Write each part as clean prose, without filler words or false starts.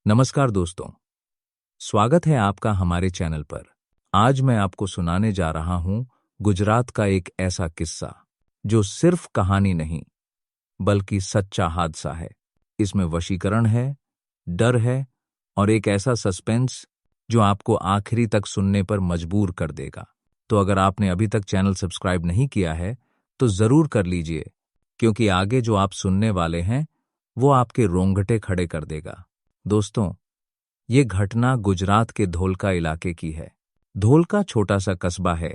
नमस्कार दोस्तों, स्वागत है आपका हमारे चैनल पर। आज मैं आपको सुनाने जा रहा हूं गुजरात का एक ऐसा किस्सा जो सिर्फ कहानी नहीं बल्कि सच्चा हादसा है। इसमें वशीकरण है, डर है और एक ऐसा सस्पेंस जो आपको आखिरी तक सुनने पर मजबूर कर देगा। तो अगर आपने अभी तक चैनल सब्सक्राइब नहीं किया है तो जरूर कर लीजिए, क्योंकि आगे जो आप सुनने वाले हैं वो आपके रोंगटे खड़े कर देगा। दोस्तों, ये घटना गुजरात के धोलका इलाके की है। धोलका छोटा सा कस्बा है,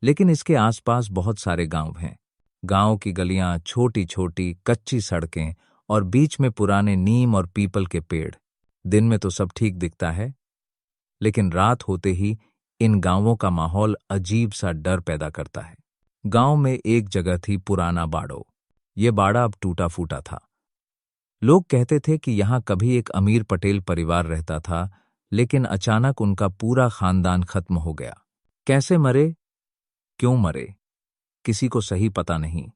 लेकिन इसके आसपास बहुत सारे गांव हैं। गांव की गलियां छोटी छोटी कच्ची सड़कें और बीच में पुराने नीम और पीपल के पेड़। दिन में तो सब ठीक दिखता है, लेकिन रात होते ही इन गांवों का माहौल अजीब सा डर पैदा करता है। गांव में एक जगह थी पुराना बाड़ो। ये बाड़ा अब टूटा फूटा था। लोग कहते थे कि यहां कभी एक अमीर पटेल परिवार रहता था, लेकिन अचानक उनका पूरा खानदान खत्म हो गया। कैसे मरे, क्यों मरे, किसी को सही पता नहीं,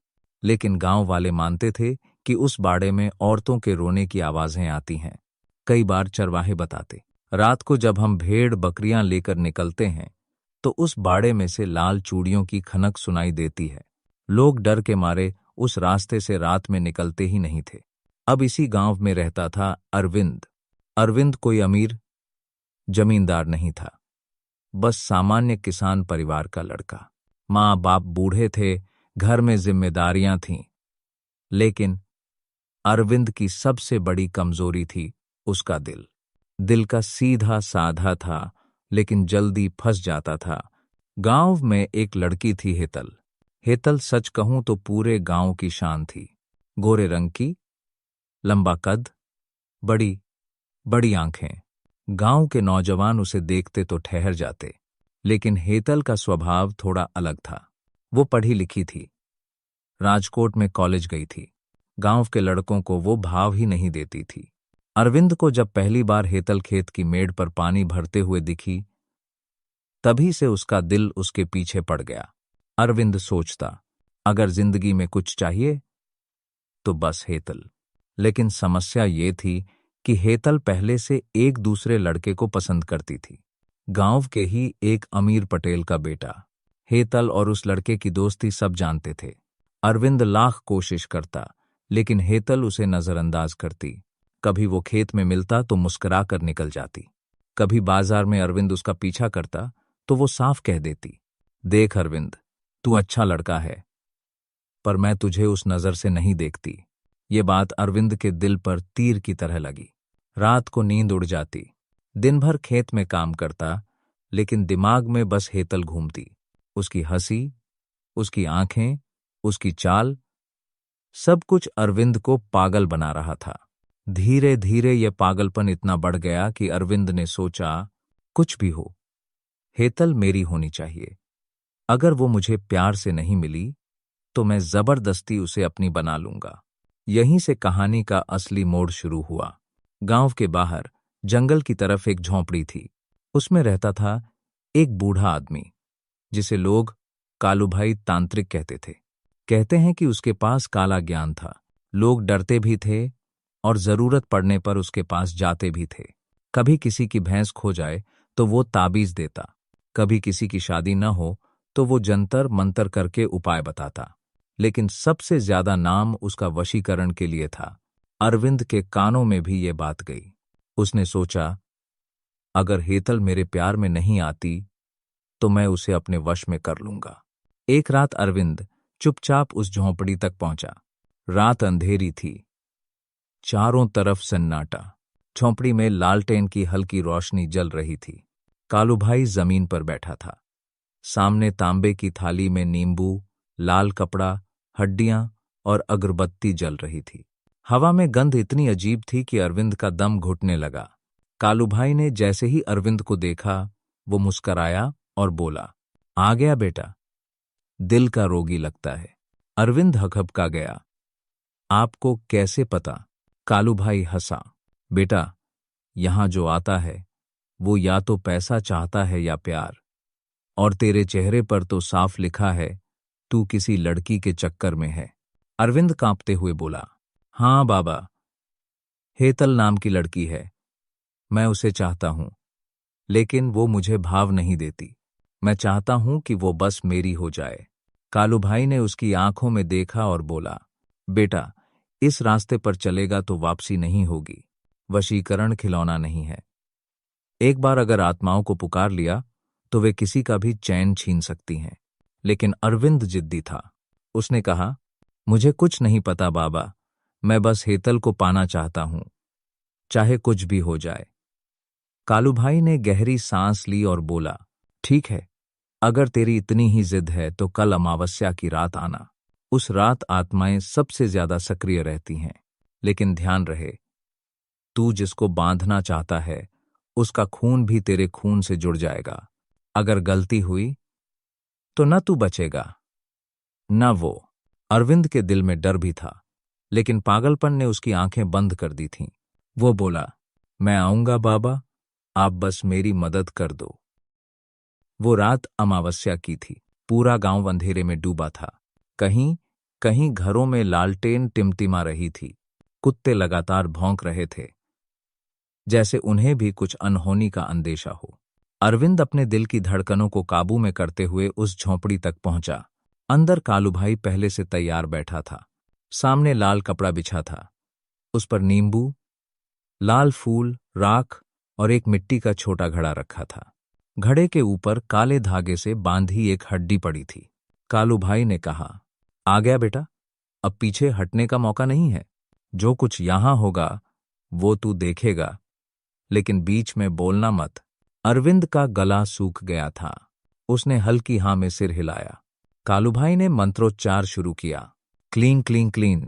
लेकिन गांव वाले मानते थे कि उस बाड़े में औरतों के रोने की आवाजें आती हैं। कई बार चरवाहे बताते, रात को जब हम भेड़ बकरियां लेकर निकलते हैं तो उस बाड़े में से लाल चूड़ियों की खनक सुनाई देती है। लोग डर के मारे उस रास्ते से रात में निकलते ही नहीं थे। अब इसी गांव में रहता था अरविंद। अरविंद कोई अमीर जमींदार नहीं था, बस सामान्य किसान परिवार का लड़का। माँ बाप बूढ़े थे, घर में जिम्मेदारियां थीं, लेकिन अरविंद की सबसे बड़ी कमजोरी थी उसका दिल। दिल का सीधा साधा था, लेकिन जल्दी फंस जाता था। गांव में एक लड़की थी, हेतल। हेतल सच कहूं तो पूरे गांव की शान थी। गोरे रंग की, लंबा कद, बड़ी बड़ी आंखें। गांव के नौजवान उसे देखते तो ठहर जाते। लेकिन हेतल का स्वभाव थोड़ा अलग था। वो पढ़ी लिखी थी, राजकोट में कॉलेज गई थी। गांव के लड़कों को वो भाव ही नहीं देती थी। अरविंद को जब पहली बार हेतल खेत की मेड़ पर पानी भरते हुए दिखी, तभी से उसका दिल उसके पीछे पड़ गया। अरविंद सोचता, अगर जिंदगी में कुछ चाहिए तो बस हेतल। लेकिन समस्या ये थी कि हेतल पहले से एक दूसरे लड़के को पसंद करती थी। गांव के ही एक अमीर पटेल का बेटा। हेतल और उस लड़के की दोस्ती सब जानते थे। अरविंद लाख कोशिश करता, लेकिन हेतल उसे नजरअंदाज करती। कभी वो खेत में मिलता तो मुस्कुरा कर निकल जाती। कभी बाजार में अरविंद उसका पीछा करता तो वो साफ कह देती, देख अरविंद, तू अच्छा लड़का है, पर मैं तुझे उस नजर से नहीं देखती। ये बात अरविंद के दिल पर तीर की तरह लगी। रात को नींद उड़ जाती। दिन भर खेत में काम करता, लेकिन दिमाग में बस हेतल घूमती। उसकी हंसी, उसकी आंखें, उसकी चाल, सब कुछ अरविंद को पागल बना रहा था। धीरे धीरे यह पागलपन इतना बढ़ गया कि अरविंद ने सोचा, कुछ भी हो, हेतल मेरी होनी चाहिए। अगर वो मुझे प्यार से नहीं मिली तो मैं जबरदस्ती उसे अपनी बना लूंगा। यहीं से कहानी का असली मोड़ शुरू हुआ। गांव के बाहर जंगल की तरफ एक झोंपड़ी थी। उसमें रहता था एक बूढ़ा आदमी, जिसे लोग कालूभाई तांत्रिक कहते थे। कहते हैं कि उसके पास काला ज्ञान था। लोग डरते भी थे और जरूरत पड़ने पर उसके पास जाते भी थे। कभी किसी की भैंस खो जाए तो वो ताबीज देता, कभी किसी की शादी न हो तो वो जंतर मंतर करके उपाय बताता। लेकिन सबसे ज्यादा नाम उसका वशीकरण के लिए था। अरविंद के कानों में भी ये बात गई। उसने सोचा, अगर हेतल मेरे प्यार में नहीं आती तो मैं उसे अपने वश में कर लूंगा। एक रात अरविंद चुपचाप उस झोंपड़ी तक पहुंचा। रात अंधेरी थी, चारों तरफ सन्नाटा। झोंपड़ी में लालटेन की हल्की रोशनी जल रही थी। कालूभाई जमीन पर बैठा था। सामने तांबे की थाली में नींबू, लाल कपड़ा, हड्डियां और अगरबत्ती जल रही थी। हवा में गंध इतनी अजीब थी कि अरविंद का दम घुटने लगा। कालूभाई ने जैसे ही अरविंद को देखा, वो मुस्कराया और बोला, आ गया बेटा, दिल का रोगी लगता है। अरविंद हकहका गया। आपको कैसे पता? कालूभाई हंसा, बेटा, यहां जो आता है वो या तो पैसा चाहता है या प्यार, और तेरे चेहरे पर तो साफ लिखा है तू किसी लड़की के चक्कर में है। अरविंद कांपते हुए बोला, हाँ बाबा, हेतल नाम की लड़की है, मैं उसे चाहता हूं, लेकिन वो मुझे भाव नहीं देती। मैं चाहता हूं कि वो बस मेरी हो जाए। कालू भाई ने उसकी आंखों में देखा और बोला, बेटा, इस रास्ते पर चलेगा तो वापसी नहीं होगी। वशीकरण खिलौना नहीं है। एक बार अगर आत्माओं को पुकार लिया तो वे किसी का भी चैन छीन सकती हैं। लेकिन अरविंद जिद्दी था। उसने कहा, मुझे कुछ नहीं पता बाबा, मैं बस हेतल को पाना चाहता हूं, चाहे कुछ भी हो जाए। कालू भाई ने गहरी सांस ली और बोला, ठीक है, अगर तेरी इतनी ही जिद है तो कल अमावस्या की रात आना। उस रात आत्माएं सबसे ज्यादा सक्रिय रहती हैं। लेकिन ध्यान रहे, तू जिसको बांधना चाहता है उसका खून भी तेरे खून से जुड़ जाएगा। अगर गलती हुई तो न तू बचेगा न वो। अरविंद के दिल में डर भी था, लेकिन पागलपन ने उसकी आंखें बंद कर दी थीं। वो बोला, मैं आऊंगा बाबा, आप बस मेरी मदद कर दो। वो रात अमावस्या की थी। पूरा गांव अंधेरे में डूबा था। कहीं कहीं घरों में लालटेन टिमटिमा रही थी। कुत्ते लगातार भौंक रहे थे, जैसे उन्हें भी कुछ अनहोनी का अंदेशा हो। अरविंद अपने दिल की धड़कनों को काबू में करते हुए उस झोंपड़ी तक पहुंचा। अंदर कालूभाई पहले से तैयार बैठा था। सामने लाल कपड़ा बिछा था, उस पर नींबू, लाल फूल, राख और एक मिट्टी का छोटा घड़ा रखा था। घड़े के ऊपर काले धागे से बांधी एक हड्डी पड़ी थी। कालूभाई ने कहा, आ गया बेटा, अब पीछे हटने का मौका नहीं है। जो कुछ यहां होगा वो तू देखेगा, लेकिन बीच में बोलना मत। अरविंद का गला सूख गया था। उसने हल्की हाँ में सिर हिलाया। कालूभाई ने मंत्रोच्चार शुरू किया, क्लीं क्लीं क्लीं,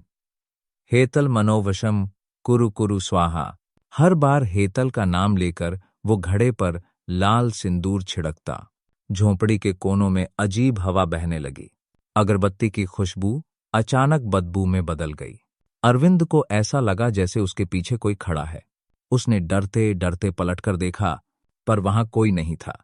हेतल मनोवशम कुरु कुरु स्वाहा। हर बार हेतल का नाम लेकर वो घड़े पर लाल सिंदूर छिड़कता। झोंपड़ी के कोनों में अजीब हवा बहने लगी। अगरबत्ती की खुशबू अचानक बदबू में बदल गई। अरविंद को ऐसा लगा जैसे उसके पीछे कोई खड़ा है। उसने डरते डरते पलटकर देखा, पर वहां कोई नहीं था।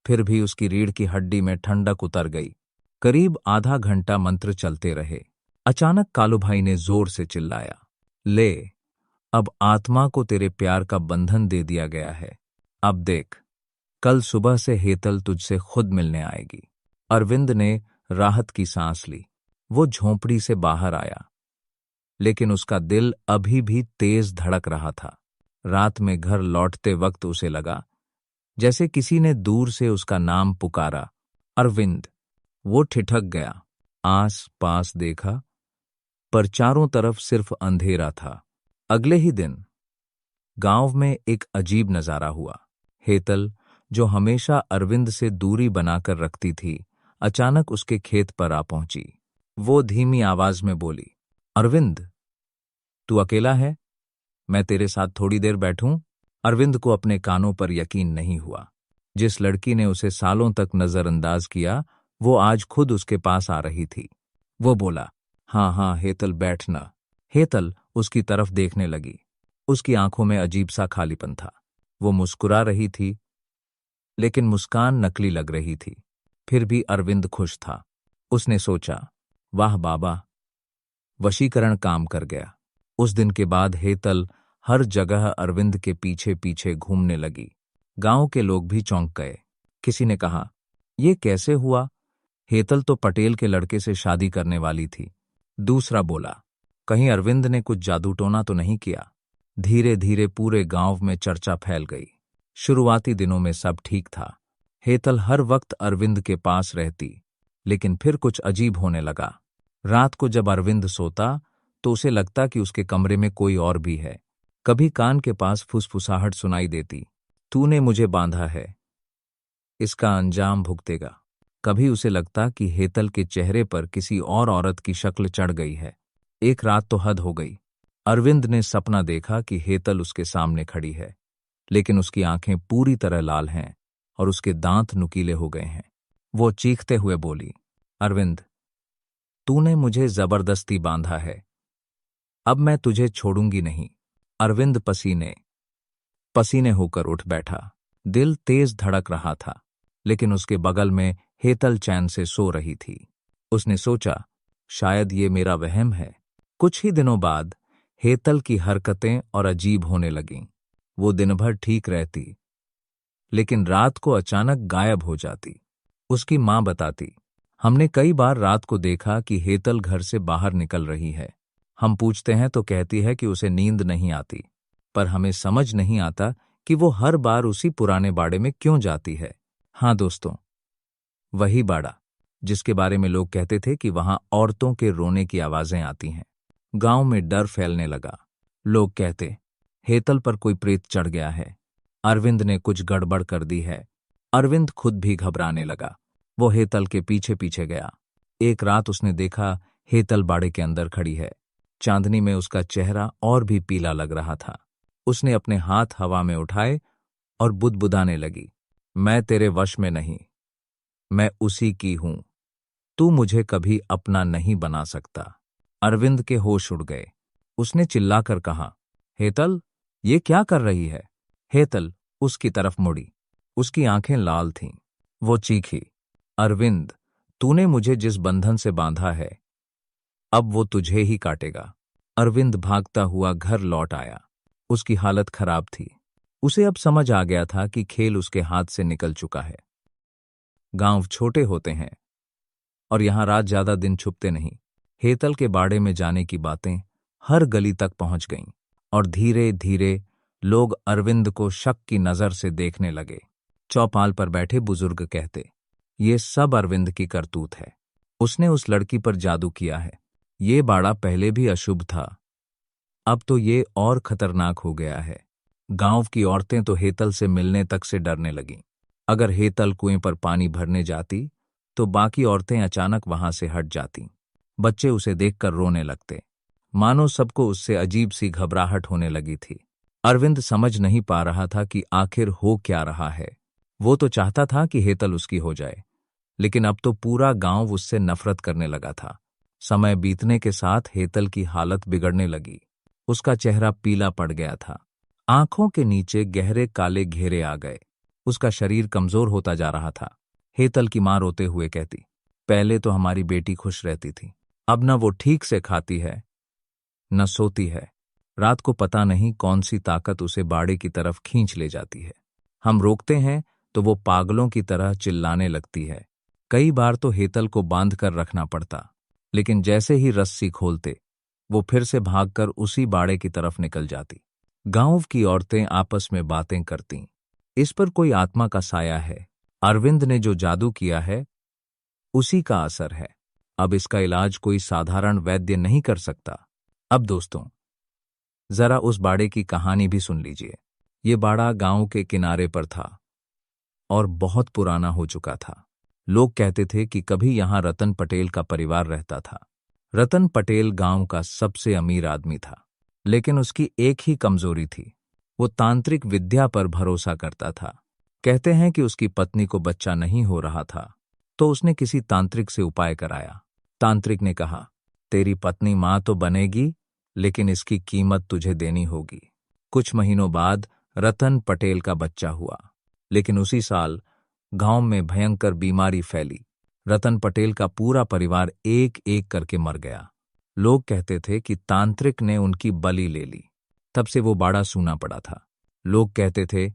फिर भी उसकी रीढ़ की हड्डी में ठंडक उतर गई। करीब आधा घंटा मंत्र चलते रहे। अचानक कालूभाई ने जोर से चिल्लाया, ले, अब आत्मा को तेरे प्यार का बंधन दे दिया गया है। अब देख, कल सुबह से हेतल तुझसे खुद मिलने आएगी। अरविंद ने राहत की सांस ली। वो झोंपड़ी से बाहर आया, लेकिन उसका दिल अभी भी तेज धड़क रहा था। रात में घर लौटते वक्त उसे लगा जैसे किसी ने दूर से उसका नाम पुकारा, अरविंद। वो ठिठक गया। आस पास देखा, पर चारों तरफ सिर्फ अंधेरा था। अगले ही दिन गांव में एक अजीब नजारा हुआ। हेतल, जो हमेशा अरविंद से दूरी बनाकर रखती थी, अचानक उसके खेत पर आ पहुंची। वो धीमी आवाज में बोली, अरविंद, तू अकेला है? मैं तेरे साथ थोड़ी देर बैठूं? अरविंद को अपने कानों पर यकीन नहीं हुआ। जिस लड़की ने उसे सालों तक नजरअंदाज किया, वो आज खुद उसके पास आ रही थी। वो बोला, हाँ हाँ हेतल, बैठना। हेतल उसकी तरफ देखने लगी। उसकी आंखों में अजीब सा खालीपन था। वो मुस्कुरा रही थी, लेकिन मुस्कान नकली लग रही थी। फिर भी अरविंद खुश था। उसने सोचा, वाह बाबा, वशीकरण काम कर गया। उस दिन के बाद हेतल हर जगह अरविंद के पीछे पीछे घूमने लगी। गांव के लोग भी चौंक गए। किसी ने कहा, ये कैसे हुआ? हेतल तो पटेल के लड़के से शादी करने वाली थी। दूसरा बोला, कहीं अरविंद ने कुछ जादू टोना तो नहीं किया? धीरे धीरे पूरे गांव में चर्चा फैल गई। शुरुआती दिनों में सब ठीक था। हेतल हर वक्त अरविंद के पास रहती, लेकिन फिर कुछ अजीब होने लगा। रात को जब अरविंद सोता तो उसे लगता कि उसके कमरे में कोई और भी है। कभी कान के पास फुसफुसाहट सुनाई देती, तूने मुझे बांधा है, इसका अंजाम भुगतेगा। कभी उसे लगता कि हेतल के चेहरे पर किसी और औरत की शक्ल चढ़ गई है। एक रात तो हद हो गई। अरविंद ने सपना देखा कि हेतल उसके सामने खड़ी है, लेकिन उसकी आंखें पूरी तरह लाल हैं और उसके दांत नुकीले हो गए हैं। वो चीखते हुए बोली, अरविंद, तूने मुझे जबरदस्ती बांधा है, अब मैं तुझे छोड़ूंगी नहीं। अरविंद पसीने पसीने होकर उठ बैठा। दिल तेज धड़क रहा था, लेकिन उसके बगल में हेतल चैन से सो रही थी। उसने सोचा, शायद ये मेरा वहम है। कुछ ही दिनों बाद हेतल की हरकतें और अजीब होने लगीं। वो दिन भर ठीक रहती, लेकिन रात को अचानक गायब हो जाती। उसकी माँ बताती, हमने कई बार रात को देखा कि हेतल घर से बाहर निकल रही है। हम पूछते हैं तो कहती है कि उसे नींद नहीं आती, पर हमें समझ नहीं आता कि वो हर बार उसी पुराने बाड़े में क्यों जाती है। हाँ दोस्तों, वही बाड़ा जिसके बारे में लोग कहते थे कि वहां औरतों के रोने की आवाजें आती हैं। गांव में डर फैलने लगा। लोग कहते, हेतल पर कोई प्रेत चढ़ गया है, अरविंद ने कुछ गड़बड़ कर दी है। अरविंद खुद भी घबराने लगा। वो हेतल के पीछे पीछे गया। एक रात उसने देखा हेतल बाड़े के अंदर खड़ी है। चांदनी में उसका चेहरा और भी पीला लग रहा था। उसने अपने हाथ हवा में उठाए और बुदबुदाने लगी, मैं तेरे वश में नहीं, मैं उसी की हूं। तू मुझे कभी अपना नहीं बना सकता। अरविंद के होश उड़ गए। उसने चिल्लाकर कहा, हेतल, ये क्या कर रही है? हेतल उसकी तरफ मुड़ी। उसकी आंखें लाल थीं। वो चीखी, अरविंद, तूने मुझे जिस बंधन से बांधा है, अब वो तुझे ही काटेगा। अरविंद भागता हुआ घर लौट आया। उसकी हालत खराब थी। उसे अब समझ आ गया था कि खेल उसके हाथ से निकल चुका है। गांव छोटे होते हैं और यहां रात ज्यादा दिन छुपते नहीं। हेतल के बाड़े में जाने की बातें हर गली तक पहुंच गईं और धीरे धीरे लोग अरविंद को शक की नजर से देखने लगे। चौपाल पर बैठे बुजुर्ग कहते, ये सब अरविंद की करतूत है। उसने उस लड़की पर जादू किया है। ये बाड़ा पहले भी अशुभ था, अब तो ये और खतरनाक हो गया है। गांव की औरतें तो हेतल से मिलने तक से डरने लगीं। अगर हेतल कुएं पर पानी भरने जाती तो बाकी औरतें अचानक वहां से हट जातीं। बच्चे उसे देखकर रोने लगते, मानो सबको उससे अजीब सी घबराहट होने लगी थी। अरविंद समझ नहीं पा रहा था कि आखिर हो क्या रहा है। वो तो चाहता था कि हेतल उसकी हो जाए, लेकिन अब तो पूरा गांव उससे नफरत करने लगा था। समय बीतने के साथ हेतल की हालत बिगड़ने लगी। उसका चेहरा पीला पड़ गया था। आंखों के नीचे गहरे काले घेरे आ गए। उसका शरीर कमजोर होता जा रहा था। हेतल की मां रोते हुए कहती, पहले तो हमारी बेटी खुश रहती थी, अब न वो ठीक से खाती है न सोती है। रात को पता नहीं कौन सी ताकत उसे बाड़े की तरफ खींच ले जाती है। हम रोकते हैं तो वो पागलों की तरह चिल्लाने लगती है। कई बार तो हेतल को बांध कर रखना पड़ता, लेकिन जैसे ही रस्सी खोलते वो फिर से भागकर उसी बाड़े की तरफ निकल जाती। गांव की औरतें आपस में बातें करतीं, इस पर कोई आत्मा का साया है। अरविंद ने जो जादू किया है उसी का असर है। अब इसका इलाज कोई साधारण वैद्य नहीं कर सकता। अब दोस्तों, जरा उस बाड़े की कहानी भी सुन लीजिए। ये बाड़ा गांव के किनारे पर था और बहुत पुराना हो चुका था। लोग कहते थे कि कभी यहां रतन पटेल का परिवार रहता था। रतन पटेल गांव का सबसे अमीर आदमी था, लेकिन उसकी एक ही कमजोरी थी, वो तांत्रिक विद्या पर भरोसा करता था। कहते हैं कि उसकी पत्नी को बच्चा नहीं हो रहा था, तो उसने किसी तांत्रिक से उपाय कराया। तांत्रिक ने कहा, तेरी पत्नी मां तो बनेगी, लेकिन इसकी कीमत तुझे देनी होगी। कुछ महीनों बाद रतन पटेल का बच्चा हुआ, लेकिन उसी साल गांव में भयंकर बीमारी फैली। रतन पटेल का पूरा परिवार एक एक करके मर गया। लोग कहते थे कि तांत्रिक ने उनकी बलि ले ली। तब से वो बाड़ा सूना पड़ा था। लोग कहते थे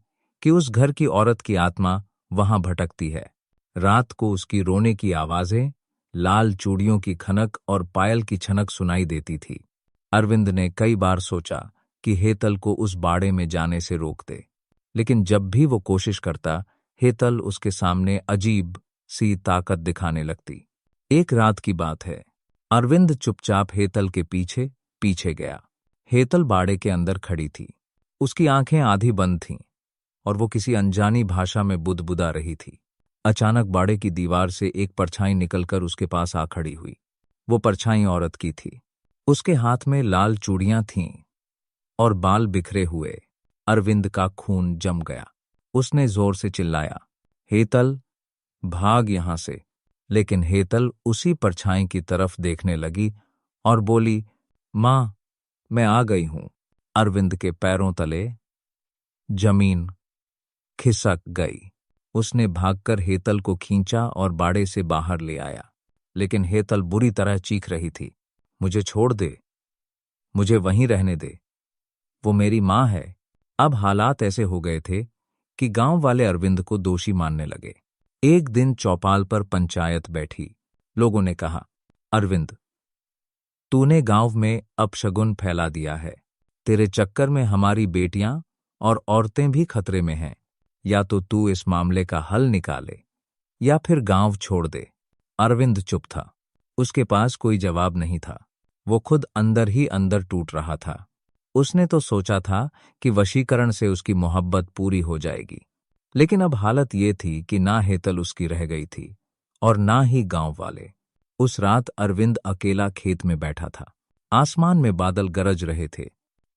कि उस घर की औरत की आत्मा वहां भटकती है। रात को उसकी रोने की आवाजें, लाल चूड़ियों की खनक और पायल की छनक सुनाई देती थी। अरविंद ने कई बार सोचा कि हेतल को उस बाड़े में जाने से रोक दे, लेकिन जब भी वो कोशिश करता, हेतल उसके सामने अजीब सी ताकत दिखाने लगती। एक रात की बात है। अरविंद चुपचाप हेतल के पीछे पीछे गया। हेतल बाड़े के अंदर खड़ी थी। उसकी आंखें आधी बंद थीं और वो किसी अनजानी भाषा में बुदबुदा रही थी। अचानक बाड़े की दीवार से एक परछाई निकलकर उसके पास आ खड़ी हुई। वो परछाई औरत की थी। उसके हाथ में लाल चूड़ियां थीं और बाल बिखरे हुए। अरविंद का खून जम गया। उसने जोर से चिल्लाया, हेतल, भाग यहां से। लेकिन हेतल उसी परछाई की तरफ देखने लगी और बोली, मां, मैं आ गई हूं। अरविंद के पैरों तले जमीन खिसक गई। उसने भागकर हेतल को खींचा और बाड़े से बाहर ले आया, लेकिन हेतल बुरी तरह चीख रही थी, मुझे छोड़ दे, मुझे वहीं रहने दे, वो मेरी मां है। अब हालात ऐसे हो गए थे कि गांव वाले अरविंद को दोषी मानने लगे। एक दिन चौपाल पर पंचायत बैठी। लोगों ने कहा, अरविंद, तूने गांव में अपशगुन फैला दिया है। तेरे चक्कर में हमारी बेटियां और औरतें भी खतरे में हैं। या तो तू इस मामले का हल निकाले या फिर गांव छोड़ दे। अरविंद चुप था। उसके पास कोई जवाब नहीं था। वो खुद अंदर ही अंदर टूट रहा था। उसने तो सोचा था कि वशीकरण से उसकी मोहब्बत पूरी हो जाएगी, लेकिन अब हालत ये थी कि ना हेतल उसकी रह गई थी और ना ही गांव वाले। उस रात अरविंद अकेला खेत में बैठा था। आसमान में बादल गरज रहे थे।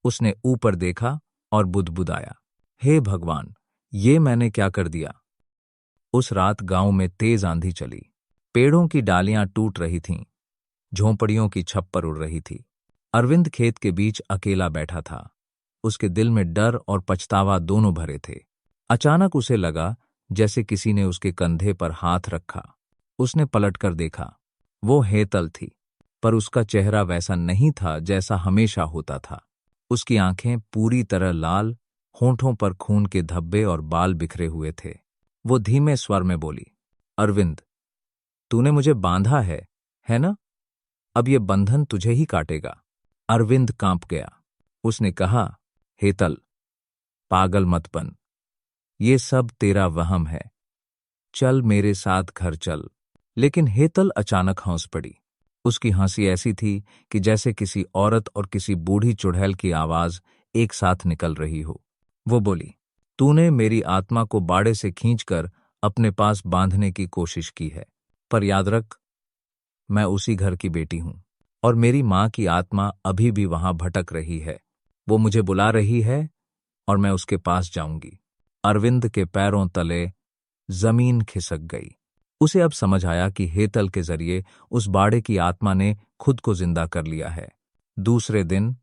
उसने ऊपर देखा और बुदबुदाया, हे भगवान, ये मैंने क्या कर दिया। उस रात गांव में तेज आंधी चली। पेड़ों की डालियां टूट रही थीं, झोंपड़ियों की छप्पर उड़ रही थी। अरविंद खेत के बीच अकेला बैठा था। उसके दिल में डर और पछतावा दोनों भरे थे। अचानक उसे लगा जैसे किसी ने उसके कंधे पर हाथ रखा। उसने पलटकर देखा। वो हेतल थी, पर उसका चेहरा वैसा नहीं था जैसा हमेशा होता था। उसकी आंखें पूरी तरह लाल, होंठों पर खून के धब्बे और बाल बिखरे हुए थे। वो धीमे स्वर में बोली, अरविंद, तूने मुझे बांधा है ना? अब ये बंधन तुझे ही काटेगा। अरविंद कांप गया। उसने कहा, हेतल, पागल मत बन। ये सब तेरा वहम है। चल मेरे साथ घर चल। लेकिन हेतल अचानक हंस पड़ी। उसकी हंसी ऐसी थी कि जैसे किसी औरत और किसी बूढ़ी चुड़ैल की आवाज एक साथ निकल रही हो। वो बोली, तूने मेरी आत्मा को बाड़े से खींचकर अपने पास बांधने की कोशिश की है, पर याद रख, मैं उसी घर की बेटी हूं और मेरी मां की आत्मा अभी भी वहां भटक रही है। वो मुझे बुला रही है और मैं उसके पास जाऊंगी। अरविंद के पैरों तले जमीन खिसक गई। उसे अब समझ आया कि हेतल के जरिए उस बाड़े की आत्मा ने खुद को जिंदा कर लिया है। दूसरे दिन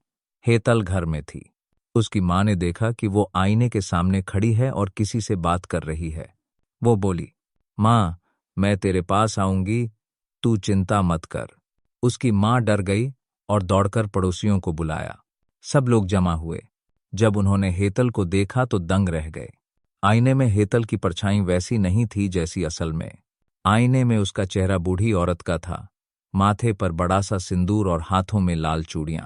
हेतल घर में थी। उसकी मां ने देखा कि वो आईने के सामने खड़ी है और किसी से बात कर रही है। वो बोली, मां, मैं तेरे पास आऊंगी, तू चिंता मत कर। उसकी मां डर गई और दौड़कर पड़ोसियों को बुलाया। सब लोग जमा हुए। जब उन्होंने हेतल को देखा तो दंग रह गए। आईने में हेतल की परछाई वैसी नहीं थी जैसी असल में। आईने में उसका चेहरा बूढ़ी औरत का था, माथे पर बड़ा सा सिंदूर और हाथों में लाल चूड़ियां।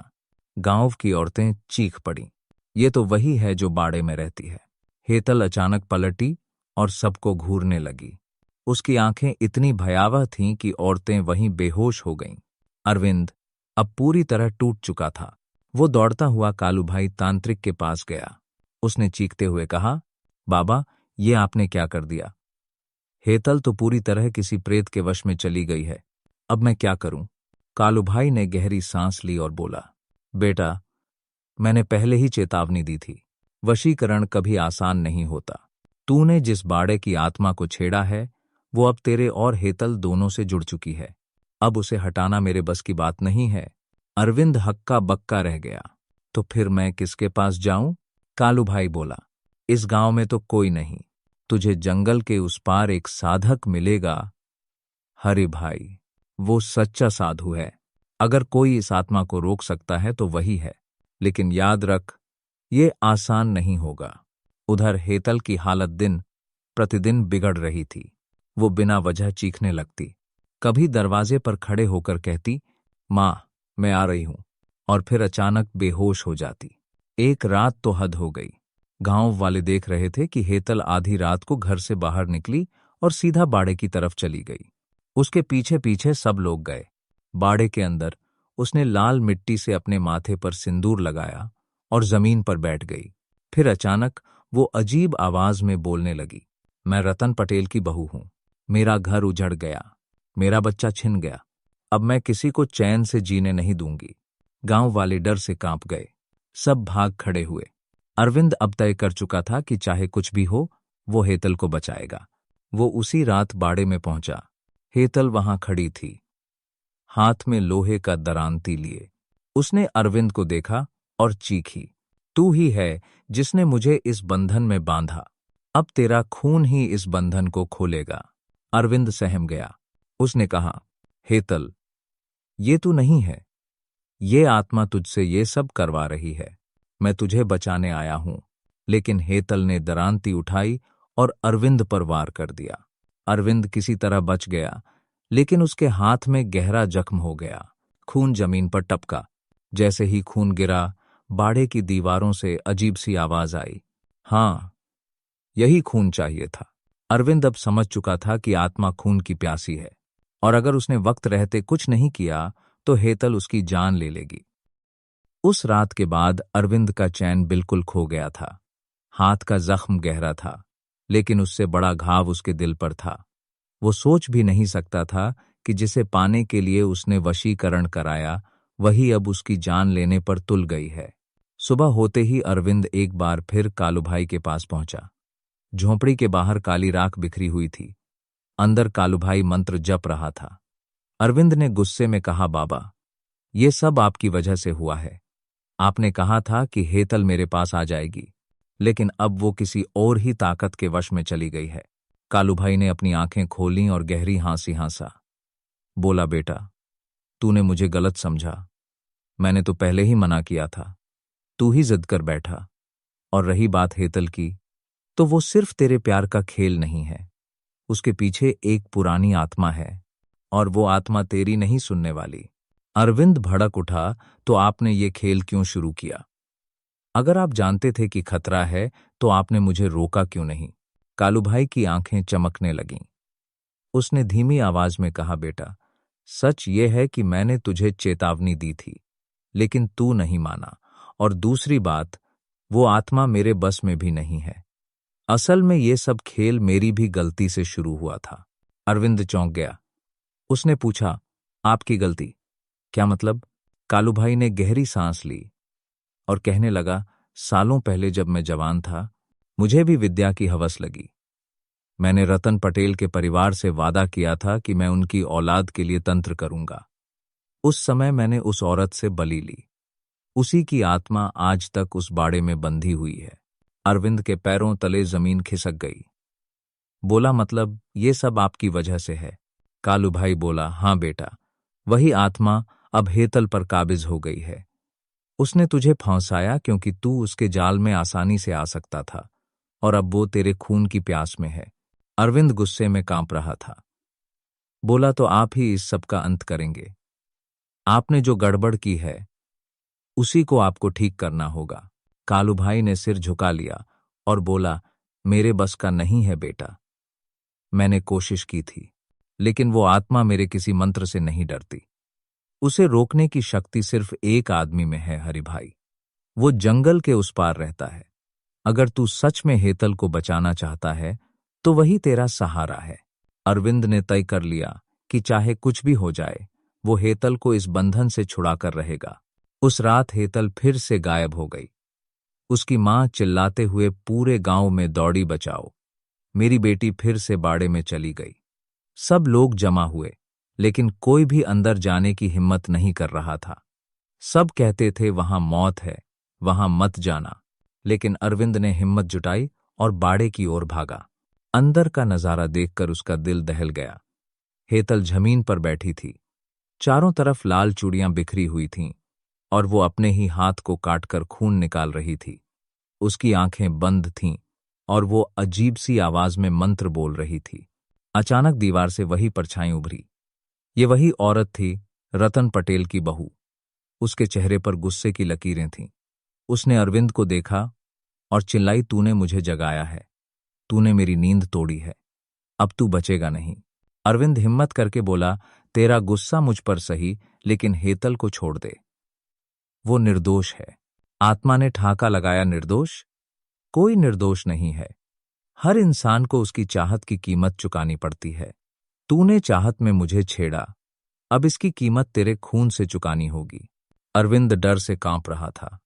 गांव की औरतें चीख पड़ीं, ये तो वही है जो बाड़े में रहती है। हेतल अचानक पलटी और सबको घूरने लगी। उसकी आंखें इतनी भयावह थीं कि औरतें वहीं बेहोश हो गईं। अरविंद अब पूरी तरह टूट चुका था। वो दौड़ता हुआ कालूभाई तांत्रिक के पास गया। उसने चीखते हुए कहा, बाबा, ये आपने क्या कर दिया? हेतल तो पूरी तरह किसी प्रेत के वश में चली गई है। अब मैं क्या करूं? कालूभाई ने गहरी सांस ली और बोला, बेटा, मैंने पहले ही चेतावनी दी थी। वशीकरण कभी आसान नहीं होता। तूने जिस बाड़े की आत्मा को छेड़ा है, वो अब तेरे और हेतल दोनों से जुड़ चुकी है। अब उसे हटाना मेरे बस की बात नहीं है। अरविंद हक्का बक्का रह गया। तो फिर मैं किसके पास जाऊं? कालूभाई बोला, इस गांव में तो कोई नहीं। तुझे जंगल के उस पार एक साधक मिलेगा। हरे भाई, वो सच्चा साधु है। अगर कोई इस आत्मा को रोक सकता है तो वही है। लेकिन याद रख, ये आसान नहीं होगा। उधर हेतल की हालत दिन प्रतिदिन बिगड़ रही थी। वो बिना वजह चीखने लगती। कभी दरवाजे पर खड़े होकर कहती, मां, मैं आ रही हूं, और फिर अचानक बेहोश हो जाती। एक रात तो हद हो गई। गांव वाले देख रहे थे कि हेतल आधी रात को घर से बाहर निकली और सीधा बाड़े की तरफ चली गई। उसके पीछे पीछे सब लोग गए। बाड़े के अंदर उसने लाल मिट्टी से अपने माथे पर सिंदूर लगाया और जमीन पर बैठ गई। फिर अचानक वो अजीब आवाज में बोलने लगी, मैं रतन पटेल की बहू हूं। मेरा घर उजड़ गया, मेरा बच्चा छिन गया। अब मैं किसी को चैन से जीने नहीं दूंगी। गांव वाले डर से कांप गए। सब भाग खड़े हुए। अरविंद अब तय कर चुका था कि चाहे कुछ भी हो, वो हेतल को बचाएगा। वो उसी रात बाड़े में पहुंचा। हेतल वहां खड़ी थी, हाथ में लोहे का दरांती लिए। उसने अरविंद को देखा और चीखी, तू ही है जिसने मुझे इस बंधन में बांधा। अब तेरा खून ही इस बंधन को खोलेगा। अरविंद सहम गया। उसने कहा, हेतल, ये तू नहीं है। ये आत्मा तुझसे ये सब करवा रही है। मैं तुझे बचाने आया हूं। लेकिन हेतल ने दरांती उठाई और अरविंद पर वार कर दिया। अरविंद किसी तरह बच गया, लेकिन उसके हाथ में गहरा जख्म हो गया। खून जमीन पर टपका। जैसे ही खून गिरा, बाड़े की दीवारों से अजीब सी आवाज आई। हाँ, यही खून चाहिए था। अरविंद अब समझ चुका था कि आत्मा खून की प्यासी है, और अगर उसने वक्त रहते कुछ नहीं किया तो हेतल उसकी जान ले लेगी। उस रात के बाद अरविंद का चैन बिल्कुल खो गया था। हाथ का जख्म गहरा था, लेकिन उससे बड़ा घाव उसके दिल पर था। वो सोच भी नहीं सकता था कि जिसे पाने के लिए उसने वशीकरण कराया, वही अब उसकी जान लेने पर तुल गई है। सुबह होते ही अरविंद एक बार फिर कालूभाई के पास पहुंचा। झोंपड़ी के बाहर काली राख बिखरी हुई थी। अंदर कालूभाई मंत्र जप रहा था। अरविंद ने गुस्से में कहा, बाबा, ये सब आपकी वजह से हुआ है। आपने कहा था कि हेतल मेरे पास आ जाएगी, लेकिन अब वो किसी और ही ताकत के वश में चली गई है। कालूभाई ने अपनी आंखें खोलीं और गहरी हंसी हंसा। बोला, बेटा, तूने मुझे गलत समझा। मैंने तो पहले ही मना किया था। तू ही जिद कर बैठा। और रही बात हेतल की, तो वो सिर्फ तेरे प्यार का खेल नहीं है। उसके पीछे एक पुरानी आत्मा है, और वो आत्मा तेरी नहीं सुनने वाली। अरविंद भड़क उठा, तो आपने ये खेल क्यों शुरू किया? अगर आप जानते थे कि खतरा है, तो आपने मुझे रोका क्यों नहीं? कालूभाई की आंखें चमकने लगीं। उसने धीमी आवाज में कहा, बेटा, सच ये है कि मैंने तुझे चेतावनी दी थी, लेकिन तू नहीं माना। और दूसरी बात, वो आत्मा मेरे बस में भी नहीं है। असल में ये सब खेल मेरी भी गलती से शुरू हुआ था। अरविंद चौंक गया। उसने पूछा, आपकी गलती? क्या मतलब? कालूभाई ने गहरी सांस ली और कहने लगा, सालों पहले जब मैं जवान था, मुझे भी विद्या की हवस लगी। मैंने रतन पटेल के परिवार से वादा किया था कि मैं उनकी औलाद के लिए तंत्र करूंगा। उस समय मैंने उस औरत से बलि ली। उसी की आत्मा आज तक उस बाड़े में बंधी हुई है। अरविंद के पैरों तले जमीन खिसक गई। बोला, मतलब ये सब आपकी वजह से है? कालूभाई बोला, हाँ बेटा, वही आत्मा अब हेतल पर काबिज हो गई है। उसने तुझे फंसाया क्योंकि तू उसके जाल में आसानी से आ सकता था, और अब वो तेरे खून की प्यास में है। अरविंद गुस्से में कांप रहा था। बोला, तो आप ही इस सब का अंत करेंगे? आपने जो गड़बड़ की है, उसी को आपको ठीक करना होगा। कालूभाई ने सिर झुका लिया और बोला, मेरे बस का नहीं है बेटा। मैंने कोशिश की थी, लेकिन वो आत्मा मेरे किसी मंत्र से नहीं डरती। उसे रोकने की शक्ति सिर्फ एक आदमी में है, हरिभाई। वो जंगल के उस पार रहता है। अगर तू सच में हेतल को बचाना चाहता है, तो वही तेरा सहारा है। अरविंद ने तय कर लिया कि चाहे कुछ भी हो जाए, वो हेतल को इस बंधन से छुड़ाकर रहेगा। उस रात हेतल फिर से गायब हो गई। उसकी मां चिल्लाते हुए पूरे गांव में दौड़ी, बचाओ, मेरी बेटी फिर से बाड़े में चली गई। सब लोग जमा हुए, लेकिन कोई भी अंदर जाने की हिम्मत नहीं कर रहा था। सब कहते थे, वहां मौत है, वहां मत जाना। लेकिन अरविंद ने हिम्मत जुटाई और बाड़े की ओर भागा। अंदर का नजारा देखकर उसका दिल दहल गया। हेतल जमीन पर बैठी थी। चारों तरफ लाल चूड़ियां बिखरी हुई थीं, और वो अपने ही हाथ को काटकर खून निकाल रही थी। उसकी आंखें बंद थीं, और वो अजीब सी आवाज में मंत्र बोल रही थी। अचानक दीवार से वही परछाई उभरी। ये वही औरत थी, रतन पटेल की बहू। उसके चेहरे पर गुस्से की लकीरें थीं। उसने अरविंद को देखा और चिल्लाई, तूने मुझे जगाया है, तूने मेरी नींद तोड़ी है, अब तू बचेगा नहीं। अरविंद हिम्मत करके बोला, तेरा गुस्सा मुझ पर सही, लेकिन हेतल को छोड़ दे। वो निर्दोष है। आत्मा ने ठाका लगाया, निर्दोष? कोई निर्दोष नहीं है। हर इंसान को उसकी चाहत की कीमत चुकानी पड़ती है। तूने चाहत में मुझे छेड़ा, अब इसकी कीमत तेरे खून से चुकानी होगी। अरविंद डर से कांप रहा था,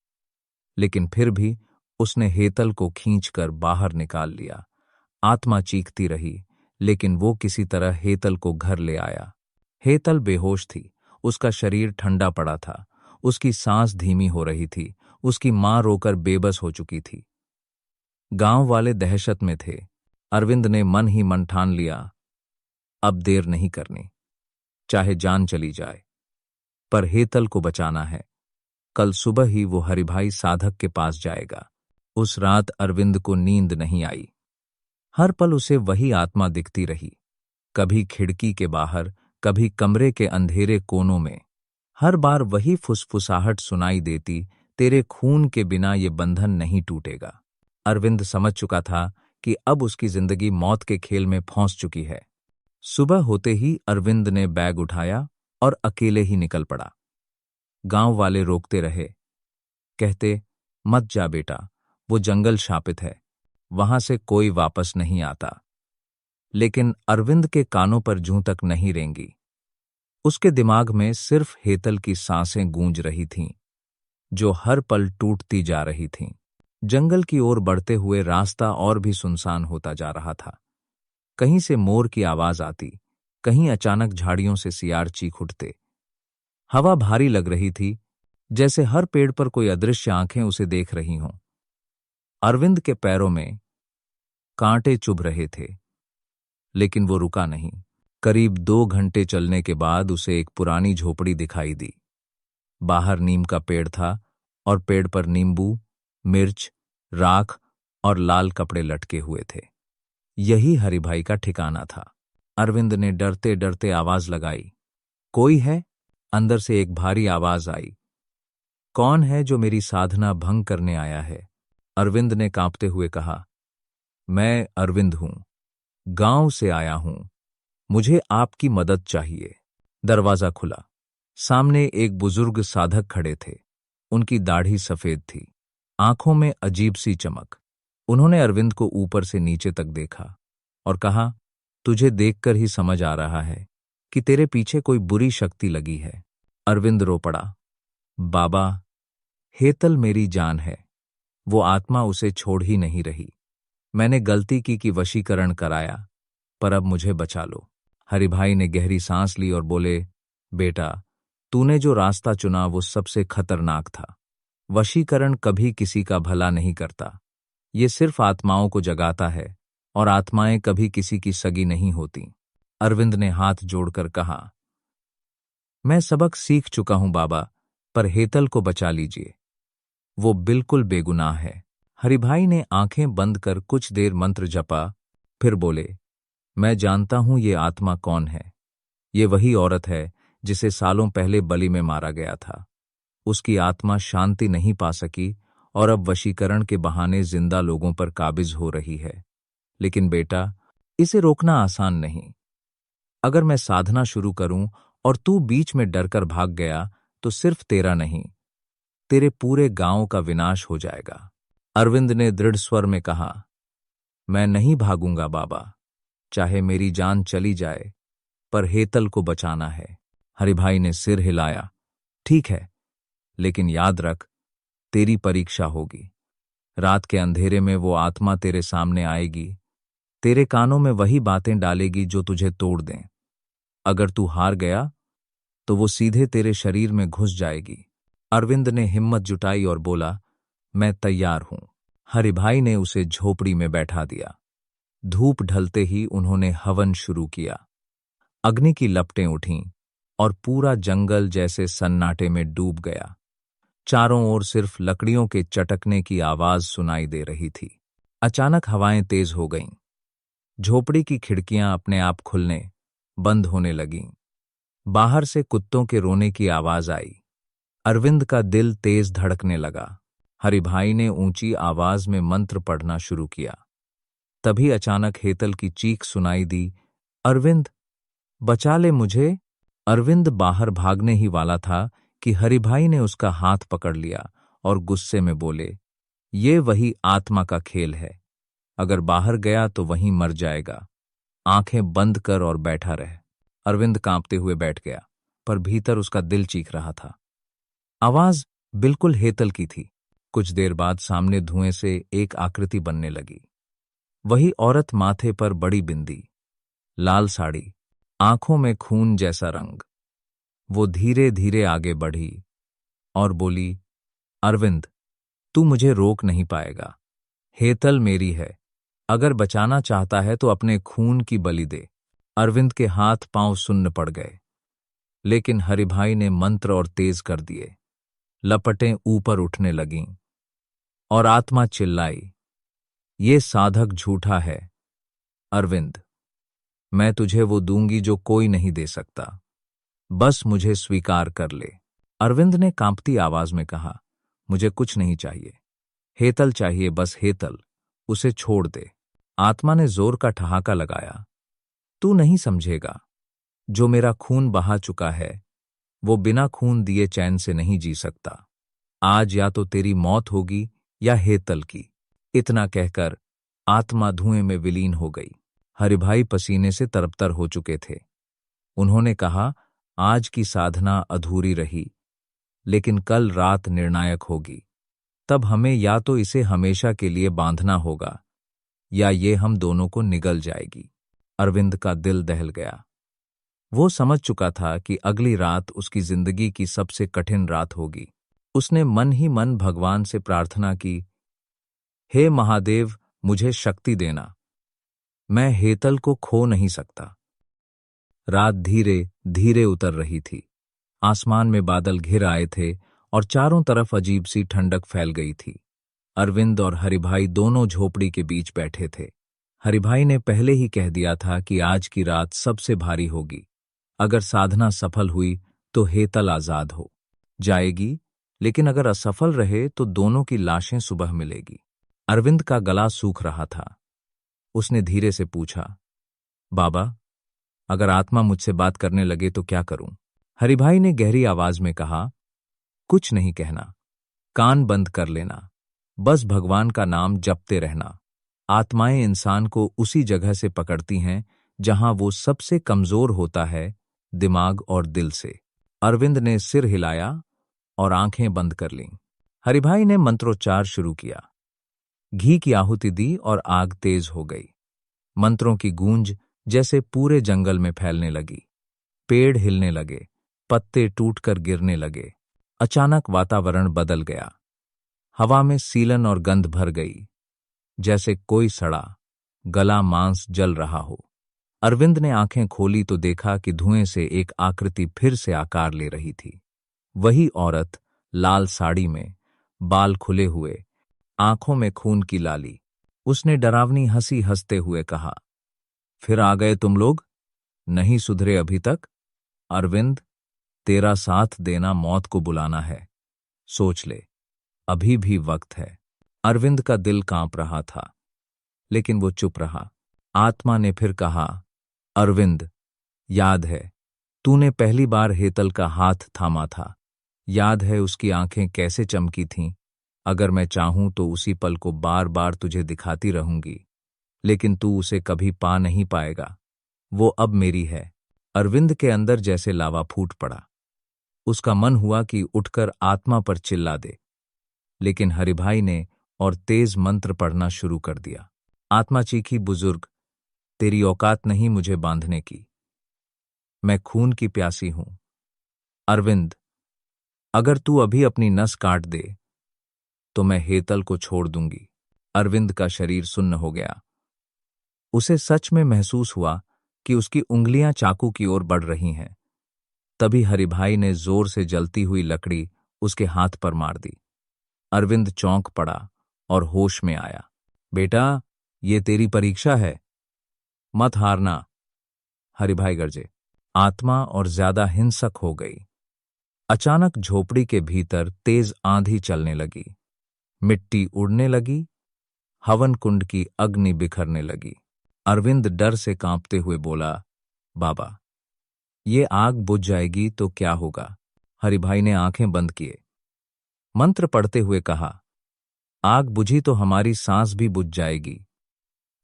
लेकिन फिर भी उसने हेतल को खींचकर बाहर निकाल लिया। आत्मा चीखती रही, लेकिन वो किसी तरह हेतल को घर ले आया। हेतल बेहोश थी, उसका शरीर ठंडा पड़ा था, उसकी सांस धीमी हो रही थी, उसकी मां रोकर बेबस हो चुकी थी। गांव वाले दहशत में थे। अरविंद ने मन ही मन ठान लिया, अब देर नहीं करनी, चाहे जान चली जाए, पर हेतल को बचाना है। कल सुबह ही वो हरिभाई साधक के पास जाएगा। उस रात अरविंद को नींद नहीं आई। हर पल उसे वही आत्मा दिखती रही, कभी खिड़की के बाहर, कभी कमरे के अंधेरे कोनों में। हर बार वही फुसफुसाहट सुनाई देती, तेरे खून के बिना ये बंधन नहीं टूटेगा। अरविंद समझ चुका था कि अब उसकी जिंदगी मौत के खेल में फंस चुकी है। सुबह होते ही अरविंद ने बैग उठाया और अकेले ही निकल पड़ा। गांव वाले रोकते रहे, कहते, मत जा बेटा, वो जंगल शापित है, वहां से कोई वापस नहीं आता। लेकिन अरविंद के कानों पर जूं तक नहीं रेंगी। उसके दिमाग में सिर्फ हेतल की सांसें गूंज रही थीं, जो हर पल टूटती जा रही थीं। जंगल की ओर बढ़ते हुए रास्ता और भी सुनसान होता जा रहा था। कहीं से मोर की आवाज आती, कहीं अचानक झाड़ियों से सियार चीख उठते। हवा भारी लग रही थी, जैसे हर पेड़ पर कोई अदृश्य आंखें उसे देख रही हों। अरविंद के पैरों में कांटे चुभ रहे थे, लेकिन वो रुका नहीं। करीब 2 घंटे चलने के बाद उसे एक पुरानी झोपड़ी दिखाई दी। बाहर नीम का पेड़ था और पेड़ पर नींबू, मिर्च, राख और लाल कपड़े लटके हुए थे। यही हरिभाई का ठिकाना था। अरविंद ने डरते डरते आवाज लगाई, कोई है? अंदर से एक भारी आवाज आई, कौन है जो मेरी साधना भंग करने आया है? अरविंद ने कांपते हुए कहा, मैं अरविंद हूं, गांव से आया हूं, मुझे आपकी मदद चाहिए। दरवाजा खुला। सामने एक बुजुर्ग साधक खड़े थे। उनकी दाढ़ी सफेद थी, आंखों में अजीब सी चमक। उन्होंने अरविंद को ऊपर से नीचे तक देखा और कहा, तुझे देखकर ही समझ आ रहा है कि तेरे पीछे कोई बुरी शक्ति लगी है। अरविंद रो पड़ा, बाबा, हेतल मेरी जान है, वो आत्मा उसे छोड़ ही नहीं रही। मैंने गलती की कि वशीकरण कराया, पर अब मुझे बचा लो। हरिभाई ने गहरी सांस ली और बोले, बेटा, तूने जो रास्ता चुना वो सबसे खतरनाक था। वशीकरण कभी किसी का भला नहीं करता, ये सिर्फ आत्माओं को जगाता है, और आत्माएं कभी किसी की सगी नहीं होती। अरविंद ने हाथ जोड़कर कहा, मैं सबक सीख चुका हूं बाबा, पर हेतल को बचा लीजिए, वो बिल्कुल बेगुनाह है। हरिभाई ने आंखें बंद कर कुछ देर मंत्र जपा, फिर बोले, मैं जानता हूं ये आत्मा कौन है। ये वही औरत है जिसे सालों पहले बलि में मारा गया था। उसकी आत्मा शांति नहीं पा सकी और अब वशीकरण के बहाने जिंदा लोगों पर काबिज हो रही है। लेकिन बेटा, इसे रोकना आसान नहीं। अगर मैं साधना शुरू करूं और तू बीच में डरकर भाग गया, तो सिर्फ तेरा नहीं, तेरे पूरे गांव का विनाश हो जाएगा। अरविंद ने दृढ़ स्वर में कहा, मैं नहीं भागूंगा बाबा, चाहे मेरी जान चली जाए, पर हेतल को बचाना है। हरिभाई ने सिर हिलाया, ठीक है, लेकिन याद रख, तेरी परीक्षा होगी। रात के अंधेरे में वो आत्मा तेरे सामने आएगी, तेरे कानों में वही बातें डालेगी जो तुझे तोड़ दें। अगर तू हार गया, तो वो सीधे तेरे शरीर में घुस जाएगी। अरविंद ने हिम्मत जुटाई और बोला, मैं तैयार हूं। हरिभाई ने उसे झोपड़ी में बैठा दिया। धूप ढलते ही उन्होंने हवन शुरू किया। अग्नि की लपटें उठीं और पूरा जंगल जैसे सन्नाटे में डूब गया। चारों ओर सिर्फ लकड़ियों के चटकने की आवाज सुनाई दे रही थी। अचानक हवाएं तेज हो गईं। झोपड़ी की खिड़कियां अपने आप खुलने, बंद होने लगीं। बाहर से कुत्तों के रोने की आवाज आई। अरविंद का दिल तेज धड़कने लगा। हरिभाई ने ऊंची आवाज में मंत्र पढ़ना शुरू किया। तभी अचानक हेतल की चीख सुनाई दी, अरविंद, बचा ले मुझे। अरविंद बाहर भागने ही वाला था कि हरिभाई ने उसका हाथ पकड़ लिया और गुस्से में बोले, ये वही आत्मा का खेल है, अगर बाहर गया तो वहीं मर जाएगा। आंखें बंद कर और बैठा रह। अरविंद कांपते हुए बैठ गया, पर भीतर उसका दिल चीख रहा था। आवाज बिल्कुल हेतल की थी। कुछ देर बाद सामने धुएं से एक आकृति बनने लगी। वही औरत, माथे पर बड़ी बिंदी, लाल साड़ी, आंखों में खून जैसा रंग। वो धीरे धीरे आगे बढ़ी और बोली, अरविंद, तू मुझे रोक नहीं पाएगा। हेतल मेरी है, अगर बचाना चाहता है तो अपने खून की बलि दे। अरविंद के हाथ पांव सुन्न पड़ गए, लेकिन हरिभाई ने मंत्र और तेज कर दिए। लपटें ऊपर उठने लगीं और आत्मा चिल्लाई, ये साधक झूठा है। अरविंद, मैं तुझे वो दूंगी जो कोई नहीं दे सकता। बस मुझे स्वीकार कर ले। अरविंद ने कांपती आवाज में कहा, मुझे कुछ नहीं चाहिए। हेतल चाहिए, बस हेतल। उसे छोड़ दे। आत्मा ने जोर का ठहाका लगाया, तू नहीं समझेगा। जो मेरा खून बहा चुका है, वो बिना खून दिए चैन से नहीं जी सकता। आज या तो तेरी मौत होगी या हेतल की। इतना कहकर आत्मा धुएं में विलीन हो गई। हरिभाई पसीने से तरबतर हो चुके थे। उन्होंने कहा, आज की साधना अधूरी रही, लेकिन कल रात निर्णायक होगी। तब हमें या तो इसे हमेशा के लिए बांधना होगा, या ये हम दोनों को निगल जाएगी। अरविंद का दिल दहल गया। वो समझ चुका था कि अगली रात उसकी जिंदगी की सबसे कठिन रात होगी। उसने मन ही मन भगवान से प्रार्थना की, हे महादेव, मुझे शक्ति देना। मैं हेतल को खो नहीं सकता। रात धीरे धीरे उतर रही थी। आसमान में बादल घिर आए थे और चारों तरफ अजीब सी ठंडक फैल गई थी। अरविंद और हरिभाई दोनों झोपड़ी के बीच बैठे थे। हरिभाई ने पहले ही कह दिया था कि आज की रात सबसे भारी होगी। अगर साधना सफल हुई तो हेतल आजाद हो जाएगी, लेकिन अगर असफल रहे तो दोनों की लाशें सुबह मिलेगी। अरविंद का गला सूख रहा था। उसने धीरे से पूछा, बाबा, अगर आत्मा मुझसे बात करने लगे तो क्या करूं? हरिभाई ने गहरी आवाज में कहा, कुछ नहीं कहना, कान बंद कर लेना, बस भगवान का नाम जपते रहना। आत्माएं इंसान को उसी जगह से पकड़ती हैं जहां वो सबसे कमजोर होता है, दिमाग और दिल से। अरविंद ने सिर हिलाया और आंखें बंद कर लीं। हरिभाई ने मंत्रोच्चार शुरू किया। घी की आहुति दी और आग तेज हो गई। मंत्रों की गूंज जैसे पूरे जंगल में फैलने लगी। पेड़ हिलने लगे, पत्ते टूटकर गिरने लगे। अचानक वातावरण बदल गया। हवा में सीलन और गंध भर गई, जैसे कोई सड़ा गला मांस जल रहा हो। अरविंद ने आंखें खोली तो देखा कि धुएं से एक आकृति फिर से आकार ले रही थी। वही औरत, लाल साड़ी में, बाल खुले हुए, आंखों में खून की लाली। उसने डरावनी हंसी हंसते हुए कहा, फिर आ गए तुम लोग? नहीं सुधरे अभी तक? अरविंद, तेरा साथ देना मौत को बुलाना है। सोच ले, अभी भी वक्त है। अरविंद का दिल कांप रहा था, लेकिन वो चुप रहा। आत्मा ने फिर कहा, अरविंद, याद है तूने पहली बार हेतल का हाथ थामा था? याद है उसकी आंखें कैसे चमकी थीं? अगर मैं चाहूं तो उसी पल को बार बार तुझे दिखाती रहूंगी, लेकिन तू उसे कभी पा नहीं पाएगा। वो अब मेरी है। अरविंद के अंदर जैसे लावा फूट पड़ा। उसका मन हुआ कि उठकर आत्मा पर चिल्ला दे, लेकिन हरिभाई ने और तेज मंत्र पढ़ना शुरू कर दिया। आत्मा चीखी, बुजुर्ग, तेरी औकात नहीं मुझे बांधने की। मैं खून की प्यासी हूं। अरविंद, अगर तू अभी अपनी नस काट दे तो मैं हेतल को छोड़ दूंगी। अरविंद का शरीर सुन्न हो गया। उसे सच में महसूस हुआ कि उसकी उंगलियां चाकू की ओर बढ़ रही हैं। तभी हरिभाई ने जोर से जलती हुई लकड़ी उसके हाथ पर मार दी। अरविंद चौंक पड़ा और होश में आया। बेटा, ये तेरी परीक्षा है, मत हारना। हरिभाई गरजे। आत्मा और ज्यादा हिंसक हो गई। अचानक झोपड़ी के भीतर तेज आंधी चलने लगी। मिट्टी उड़ने लगी। हवन कुंड की अग्नि बिखरने लगी। अरविंद डर से कांपते हुए बोला, बाबा, ये आग बुझ जाएगी तो क्या होगा? हरिभाई ने आंखें बंद किए। मंत्र पढ़ते हुए कहा, आग बुझी तो हमारी सांस भी बुझ जाएगी,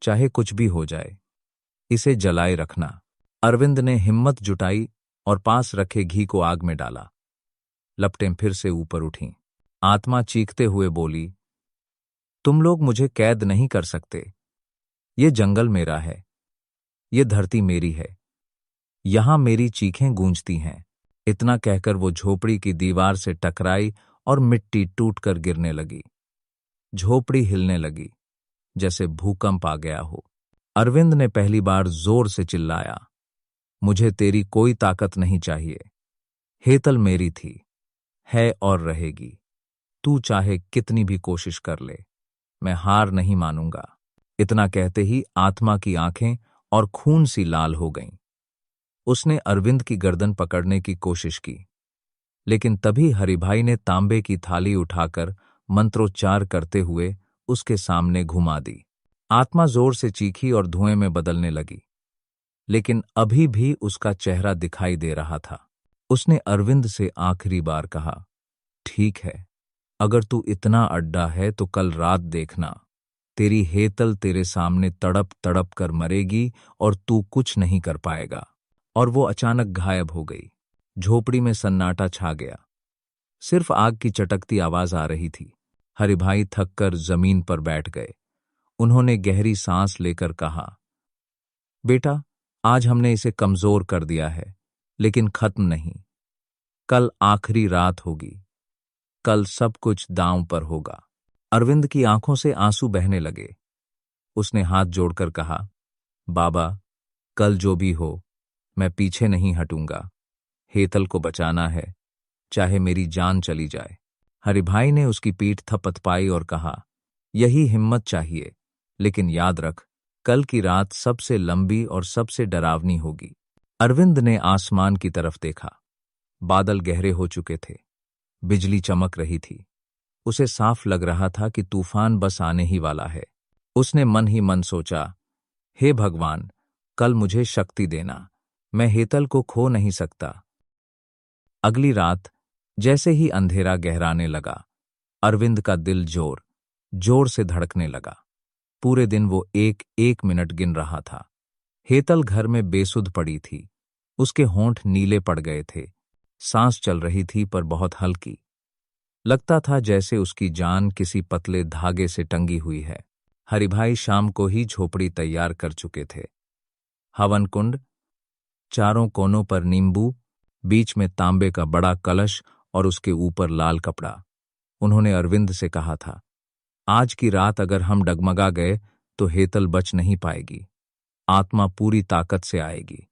चाहे कुछ भी हो जाए। इसे जलाए रखना। अरविंद ने हिम्मत जुटाई और पास रखे घी को आग में डाला। लपटें फिर से ऊपर उठीं। आत्मा चीखते हुए बोली, तुम लोग मुझे कैद नहीं कर सकते। ये जंगल मेरा है, ये धरती मेरी है, यहां मेरी चीखें गूंजती हैं। इतना कहकर वो झोपड़ी की दीवार से टकराई और मिट्टी टूटकर गिरने लगी। झोपड़ी हिलने लगी, जैसे भूकंप आ गया हो। अरविंद ने पहली बार जोर से चिल्लाया, मुझे तेरी कोई ताकत नहीं चाहिए। हेतल मेरी थी, है और रहेगी। तू चाहे कितनी भी कोशिश कर ले। मैं हार नहीं मानूंगा। इतना कहते ही आत्मा की आंखें और खून सी लाल हो गईं। उसने अरविंद की गर्दन पकड़ने की कोशिश की, लेकिन तभी हरिभाई ने तांबे की थाली उठाकर मंत्रोच्चार करते हुए उसके सामने घुमा दी। आत्मा जोर से चीखी और धुएं में बदलने लगी, लेकिन अभी भी उसका चेहरा दिखाई दे रहा था। उसने अरविंद से आखिरी बार कहा, ठीक है, अगर तू इतना अड्डा है तो कल रात देखना, तेरी हेतल तेरे सामने तड़प तड़प कर मरेगी और तू कुछ नहीं कर पाएगा। और वो अचानक गायब हो गई। झोपड़ी में सन्नाटा छा गया। सिर्फ आग की चटकती आवाज आ रही थी। हरिभाई थककर जमीन पर बैठ गए। उन्होंने गहरी सांस लेकर कहा, बेटा, आज हमने इसे कमजोर कर दिया है, लेकिन खत्म नहीं। कल आखिरी रात होगी। कल सब कुछ दांव पर होगा। अरविंद की आंखों से आंसू बहने लगे। उसने हाथ जोड़कर कहा, बाबा, कल जो भी हो, मैं पीछे नहीं हटूंगा। हेतल को बचाना है, चाहे मेरी जान चली जाए। हरिभाई ने उसकी पीठ थपथपाई और कहा, यही हिम्मत चाहिए, लेकिन याद रख, कल की रात सबसे लंबी और सबसे डरावनी होगी। अरविंद ने आसमान की तरफ देखा। बादल गहरे हो चुके थे। बिजली चमक रही थी। उसे साफ लग रहा था कि तूफान बस आने ही वाला है। उसने मन ही मन सोचा, हे भगवान, कल मुझे शक्ति देना, मैं हेतल को खो नहीं सकता। अगली रात जैसे ही अंधेरा गहराने लगा, अरविंद का दिल जोर जोर से धड़कने लगा। पूरे दिन वो एक एक मिनट गिन रहा था। हेतल घर में बेसुध पड़ी थी। उसके होंठ नीले पड़ गए थे। सांस चल रही थी, पर बहुत हल्की। लगता था जैसे उसकी जान किसी पतले धागे से टंगी हुई है। हरिभाई शाम को ही झोपड़ी तैयार कर चुके थे। हवन कुंड, चारों कोनों पर नींबू, बीच में तांबे का बड़ा कलश और उसके ऊपर लाल कपड़ा। उन्होंने अरविंद से कहा था, आज की रात अगर हम डगमगा गए तो हेतल बच नहीं पाएगी। आत्मा पूरी ताकत से आएगी।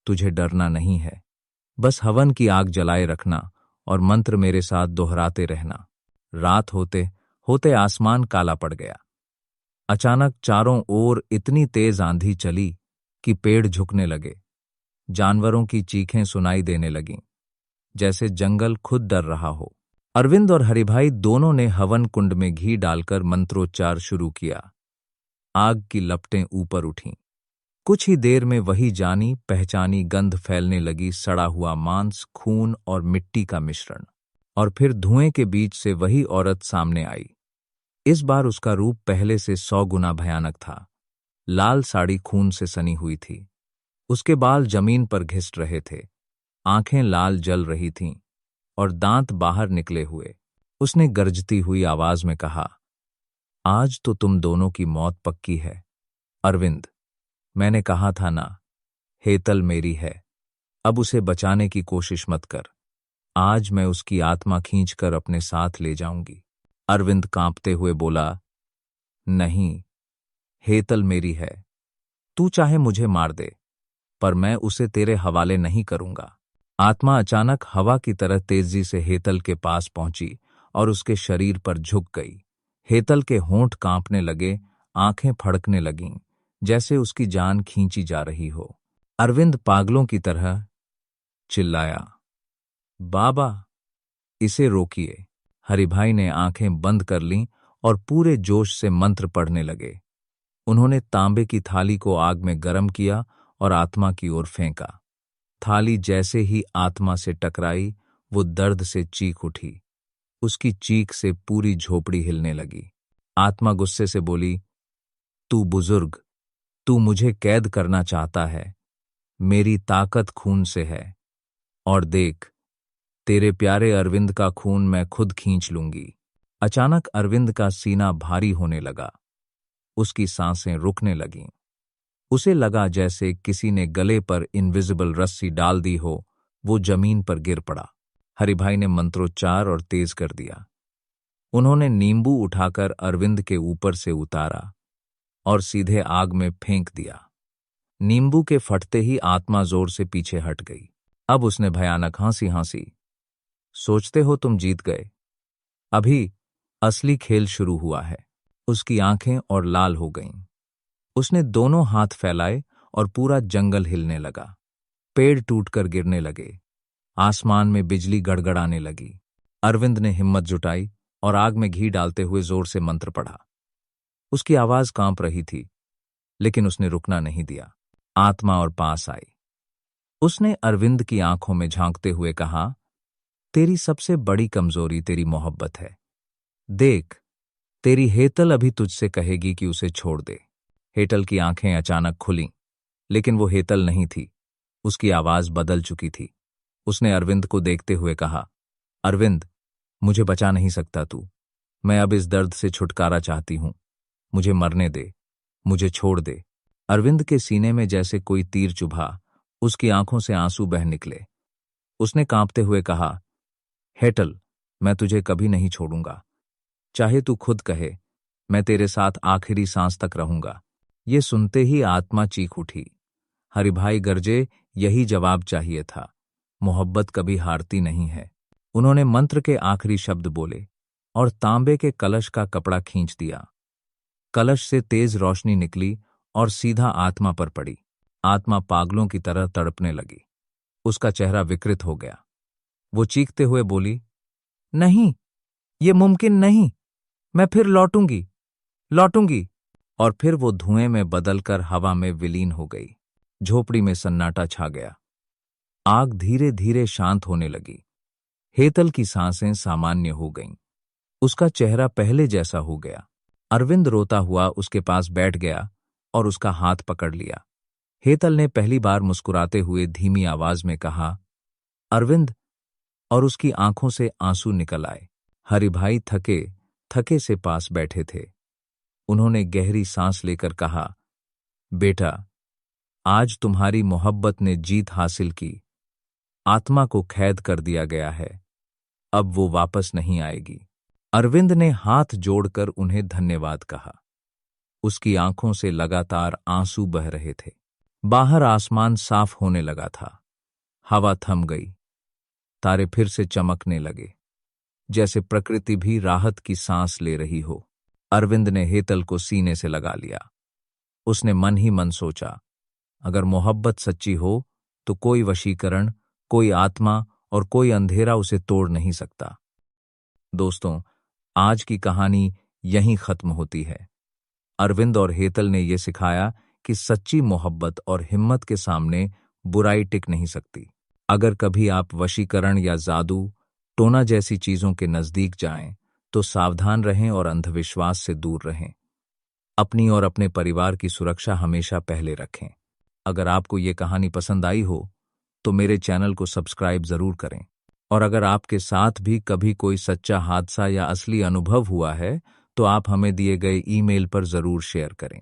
तुझे डरना नहीं है। बस हवन की आग जलाए रखना और मंत्र मेरे साथ दोहराते रहना। रात होते होते आसमान काला पड़ गया। अचानक चारों ओर इतनी तेज आंधी चली कि पेड़ झुकने लगे। जानवरों की चीखें सुनाई देने लगीं, जैसे जंगल खुद डर रहा हो। अरविंद और हरिभाई दोनों ने हवन कुंड में घी डालकर मंत्रोच्चार शुरू किया। आग की लपटें ऊपर उठीं। कुछ ही देर में वही जानी पहचानी गंध फैलने लगी, सड़ा हुआ मांस, खून और मिट्टी का मिश्रण। और फिर धुएं के बीच से वही औरत सामने आई। इस बार उसका रूप पहले से 100 गुना भयानक था। लाल साड़ी खून से सनी हुई थी। उसके बाल जमीन पर घिस रहे थे। आंखें लाल जल रही थीं और दांत बाहर निकले हुए। उसने गरजती हुई आवाज में कहा, आज तो तुम दोनों की मौत पक्की है। अरविंद, मैंने कहा था ना, हेतल मेरी है। अब उसे बचाने की कोशिश मत कर। आज मैं उसकी आत्मा खींचकर अपने साथ ले जाऊंगी। अरविंद कांपते हुए बोला, नहीं, हेतल मेरी है। तू चाहे मुझे मार दे, पर मैं उसे तेरे हवाले नहीं करूंगा। आत्मा अचानक हवा की तरह तेजी से हेतल के पास पहुंची और उसके शरीर पर झुक गई। हेतल के होंठ कांपने लगे, आंखें फड़कने लगीं, जैसे उसकी जान खींची जा रही हो। अरविंद पागलों की तरह चिल्लाया, बाबा, इसे रोकिए। हरिभाई ने आंखें बंद कर लीं और पूरे जोश से मंत्र पढ़ने लगे। उन्होंने तांबे की थाली को आग में गर्म किया और आत्मा की ओर फेंका। थाली जैसे ही आत्मा से टकराई, वो दर्द से चीख उठी। उसकी चीख से पूरी झोपड़ी हिलने लगी। आत्मा गुस्से से बोली, तू बुजुर्ग, तू मुझे कैद करना चाहता है। मेरी ताकत खून से है। और देख, तेरे प्यारे अरविंद का खून मैं खुद खींच लूंगी। अचानक अरविंद का सीना भारी होने लगा। उसकी सांसें रुकने लगीं। उसे लगा जैसे किसी ने गले पर इनविजिबल रस्सी डाल दी हो। वो जमीन पर गिर पड़ा। हरिभाई ने मंत्रोच्चार और तेज कर दिया। उन्होंने नींबू उठाकर अरविंद के ऊपर से उतारा और सीधे आग में फेंक दिया। नींबू के फटते ही आत्मा जोर से पीछे हट गई। अब उसने भयानक हंसी हंसी। सोचते हो तुम जीत गए? अभी असली खेल शुरू हुआ है। उसकी आंखें और लाल हो गईं। उसने दोनों हाथ फैलाए और पूरा जंगल हिलने लगा। पेड़ टूटकर गिरने लगे। आसमान में बिजली गड़गड़ाने लगी। अरविंद ने हिम्मत जुटाई और आग में घी डालते हुए जोर से मंत्र पढ़ा। उसकी आवाज कांप रही थी, लेकिन उसने रुकना नहीं दिया। आत्मा और पास आई। उसने अरविंद की आंखों में झांकते हुए कहा, तेरी सबसे बड़ी कमजोरी तेरी मोहब्बत है। देख, तेरी हेतल अभी तुझसे कहेगी कि उसे छोड़ दे। हेतल की आंखें अचानक खुलीं, लेकिन वो हेतल नहीं थी। उसकी आवाज बदल चुकी थी। उसने अरविंद को देखते हुए कहा, अरविंद, मुझे बचा नहीं सकता तू। मैं अब इस दर्द से छुटकारा चाहती हूं। मुझे मरने दे, मुझे छोड़ दे। अरविंद के सीने में जैसे कोई तीर चुभा। उसकी आंखों से आंसू बह निकले। उसने कांपते हुए कहा, हेटल, मैं तुझे कभी नहीं छोड़ूंगा। चाहे तू खुद कहे, मैं तेरे साथ आखिरी सांस तक रहूंगा। ये सुनते ही आत्मा चीख उठी। हरिभाई गरजे, यही जवाब चाहिए था। मोहब्बत कभी हारती नहीं है। उन्होंने मंत्र के आखिरी शब्द बोले और तांबे के कलश का कपड़ा खींच दिया। कलश से तेज रोशनी निकली और सीधा आत्मा पर पड़ी। आत्मा पागलों की तरह तड़पने लगी। उसका चेहरा विकृत हो गया। वो चीखते हुए बोली, नहीं, ये मुमकिन नहीं। मैं फिर लौटूंगी, लौटूंगी। और फिर वो धुएं में बदलकर हवा में विलीन हो गई। झोपड़ी में सन्नाटा छा गया। आग धीरे धीरे शांत होने लगी। हेतल की सांसें सामान्य हो गईं। उसका चेहरा पहले जैसा हो गया। अरविंद रोता हुआ उसके पास बैठ गया और उसका हाथ पकड़ लिया। हेतल ने पहली बार मुस्कुराते हुए धीमी आवाज में कहा, अरविंद, और उसकी आंखों से आंसू निकल आए। हरिभाई थके थके से पास बैठे थे। उन्होंने गहरी सांस लेकर कहा, बेटा, आज तुम्हारी मोहब्बत ने जीत हासिल की। आत्मा को कैद कर दिया गया है। अब वो वापस नहीं आएगी। अरविंद ने हाथ जोड़कर उन्हें धन्यवाद कहा। उसकी आंखों से लगातार आंसू बह रहे थे। बाहर आसमान साफ होने लगा था। हवा थम गई। तारे फिर से चमकने लगे, जैसे प्रकृति भी राहत की सांस ले रही हो। अरविंद ने हेतल को सीने से लगा लिया। उसने मन ही मन सोचा, अगर मोहब्बत सच्ची हो तो कोई वशीकरण, कोई आत्मा और कोई अंधेरा उसे तोड़ नहीं सकता। दोस्तों, आज की कहानी यहीं खत्म होती है। अरविंद और हेतल ने यह सिखाया कि सच्ची मोहब्बत और हिम्मत के सामने बुराई टिक नहीं सकती। अगर कभी आप वशीकरण या जादू, टोना जैसी चीजों के नजदीक जाएं, तो सावधान रहें और अंधविश्वास से दूर रहें। अपनी और अपने परिवार की सुरक्षा हमेशा पहले रखें। अगर आपको ये कहानी पसंद आई हो, तो मेरे चैनल को सब्सक्राइब जरूर करें। और अगर आपके साथ भी कभी कोई सच्चा हादसा या असली अनुभव हुआ है, तो आप हमें दिए गए ईमेल पर जरूर शेयर करें।